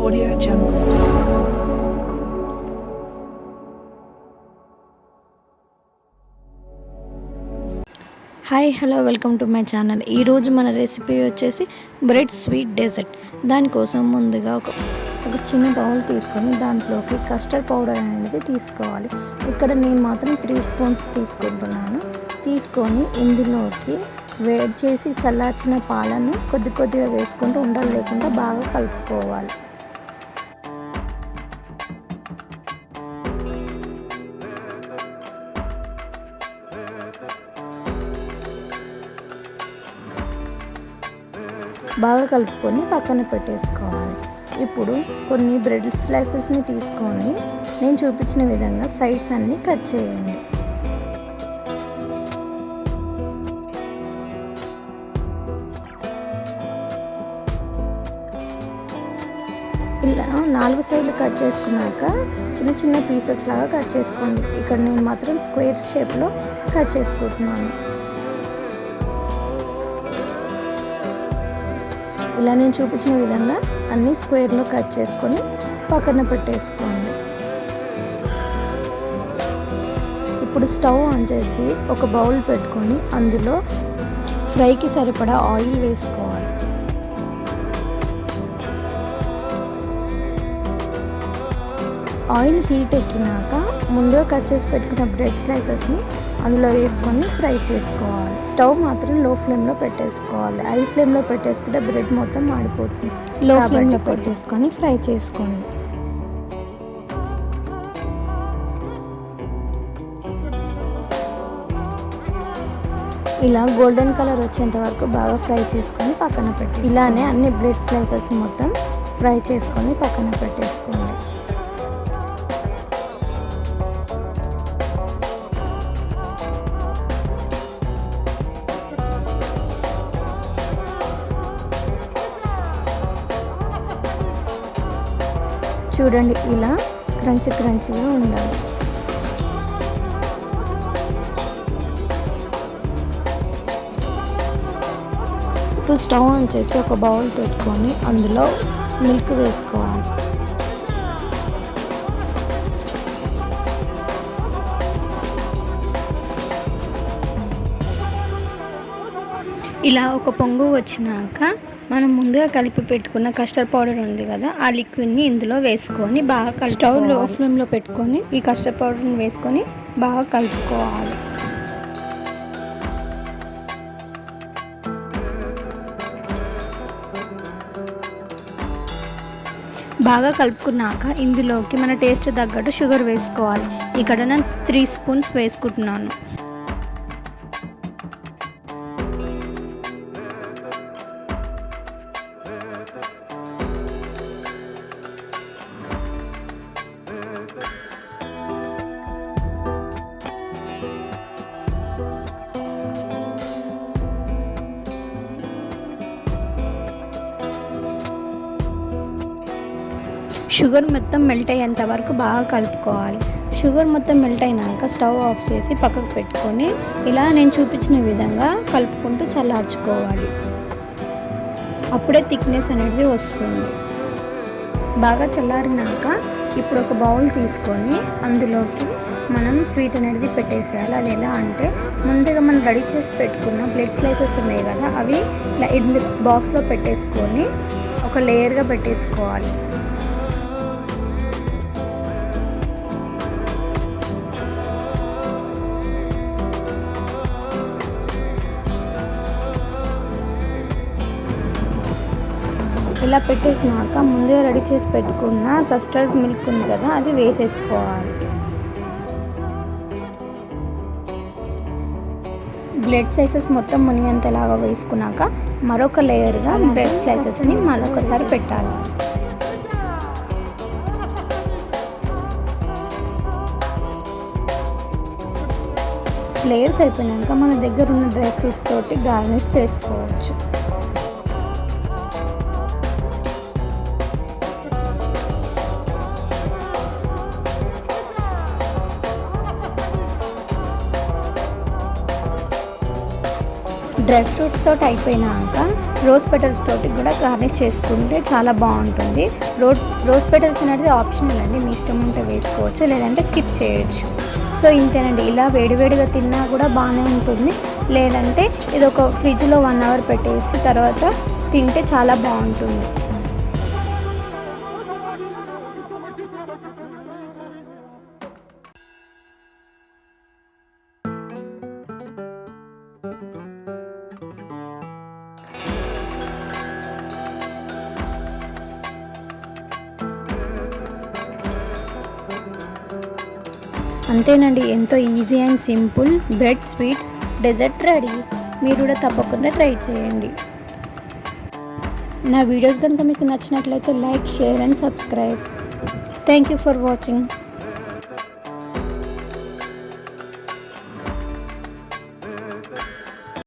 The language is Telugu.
Audio Jungle. Hi hello welcome to my channel. ఈరోజు మన రెసిపీ వచ్చేసి బ్రెడ్ స్వీట్ డెజర్ట్. దానికోసం ముందుగా ఒక చిన్న బౌల్ తీసుకొని దాంట్లోకి కస్టర్డ్ పౌడర్ అనేది తీసుకోవాలి. ఇక్కడ నేను మాత్రం 3 స్పూన్స్ తీసుకుంటున్నాను. తీసుకొని ఇందులోకి వేడి చేసి చల్లార్చిన పాలను కొద్ది కొద్దిగా వేసుకుంటూ ఉండలు లేకుండా బాగా కలుపుకోవాలి. బాగా కలుపుకొని పక్కన పెట్టేసుకోవాలి. ఇప్పుడు కొన్ని బ్రెడ్ స్లైసెస్ని తీసుకొని నేను చూపించిన విధంగా సైడ్స్ అన్నీ కట్ చేయండి. ఇలా 4 సైడ్లు కట్ చేసుకున్నాక చిన్న చిన్న పీసెస్ లాగా కట్ చేసుకోండి. ఇక్కడ నేను మాత్రం స్క్వేర్ షేప్లో కట్ చేసుకుంటున్నాను. ఇలా నేను చూపించిన విధంగా అన్ని స్క్వేర్లో కట్ చేసుకొని పక్కన పెట్టేసుకోండి. ఇప్పుడు స్టవ్ ఆన్ చేసి ఒక బౌల్ పెట్టుకొని అందులో ఫ్రైకి సరిపడా ఆయిల్ వేసుకోవాలి. ఆయిల్ హీట్ ఎక్కినాక ముందుగా కట్ చేసి పెట్టుకున్న బ్రెడ్ స్లైసెస్ని అందులో వేసుకొని ఫ్రై చేసుకోవాలి. స్టవ్ మాత్రం లో ఫ్లేమ్లో పెట్టేసుకోవాలి. హై ఫ్లేమ్లో పెట్టేసుకుంటే బ్రెడ్ మొత్తం మాడిపోతుంది. లో ఫ్లేమ్లో పెట్టేసుకొని ఫ్రై చేసుకోండి. ఇలా గోల్డెన్ కలర్ వచ్చేంత వరకు బాగా ఫ్రై చేసుకొని పక్కన పెట్టి ఇలానే అన్ని బ్రెడ్ స్లైసెస్ని మొత్తం ఫ్రై చేసుకొని పక్కన పెట్టేసుకోండి. చూడండి, ఇలా క్రంచీగా ఉండాలి. ఇప్పుడు స్టవ్ ఆన్ చేసి ఒక బౌల్ పెట్టుకొని అందులో మిల్క్ వేసుకోవాలి. ఇలా ఒక పొంగు వచ్చినాక మనం ముందుగా కలిపి పెట్టుకున్న కస్టర్డ్ పౌడర్ ఉంది కదా, ఆ లిక్విడ్ని ఇందులో వేసుకొని బాగా స్టవ్ లో ఫ్లేమ్లో పెట్టుకొని ఈ కస్టర్డ్ పౌడర్ని వేసుకొని బాగా కలుపుకోవాలి. బాగా కలుపుకున్నాక ఇందులోకి మన టేస్ట్ తగ్గట్టు షుగర్ వేసుకోవాలి. ఇక్కడ నేను 3 స్పూన్స్ వేసుకుంటున్నాను. షుగర్ మొత్తం మెల్ట్ అయ్యేంత వరకు బాగా కలుపుకోవాలి. షుగర్ మొత్తం మెల్ట్ అయినాక స్టవ్ ఆఫ్ చేసి పక్కకు పెట్టుకొని ఇలా నేను చూపించిన విధంగా కలుపుకుంటూ చల్లార్చుకోవాలి. అప్పుడే థిక్నెస్ అనేది వస్తుంది. బాగా చల్లారినాక ఇప్పుడు ఒక బౌల్ తీసుకొని అందులోకి మనం స్వీట్ అనేది పెట్టేసేయాలి. అది ఎలా అంటే ముందుగా మనం రెడీ చేసి పెట్టుకున్న బ్రెడ్ స్లైసెస్ ఉన్నాయి కదా, అవి ఇలా బాక్స్లో పెట్టేసుకొని ఒక లేయర్గా పెట్టేసుకోవాలి. ఇలా పెట్టేసినాక ముందుగా రెడీ చేసి పెట్టుకున్న కస్టర్డ్ మిల్క్ ఉంది కదా, అది వేసేసుకోవాలి. బ్రెడ్ స్లైసెస్ మొత్తం మునిగేంతలాగా వేసుకున్నాక మరొక లేయర్గా బ్రెడ్ స్లైసెస్ని మరొకసారి పెట్టాలి. లేయర్స్ అయిపోయినాక మన దగ్గర ఉన్న డ్రై ఫ్రూట్స్ తోటి గార్నిష్ చేసుకోవచ్చు. డ్రై ఫ్రూట్స్ తోటి అయిపోయినాక రోజ్ పెటల్స్ తోటి కూడా గార్నిష్ చేసుకుంటే చాలా బాగుంటుంది. రోజ్ పెటల్స్ అనేది ఆప్షనల్ అండి, మీ ఇష్టం ఉంటే వేసుకోవచ్చు, లేదంటే స్కిప్ చేయొచ్చు. సో ఇంతేనండి, ఇలా వేడివేడిగా తిన్నా కూడా బాగానే ఉంటుంది. లేదంటే ఇది ఒక ఫ్రిడ్జ్లో 1 అవర్ పెట్టేసి తర్వాత తింటే చాలా బాగుంటుంది. అంతేనండి, ఎంతో easy and simple bread sweet dessert ready. మీరు కూడా తప్పకుండా ట్రై చేయండి. నా వీడియోస్ కనుక మీకు నచ్చినట్లయితే like, share and subscribe. Thank you for watching.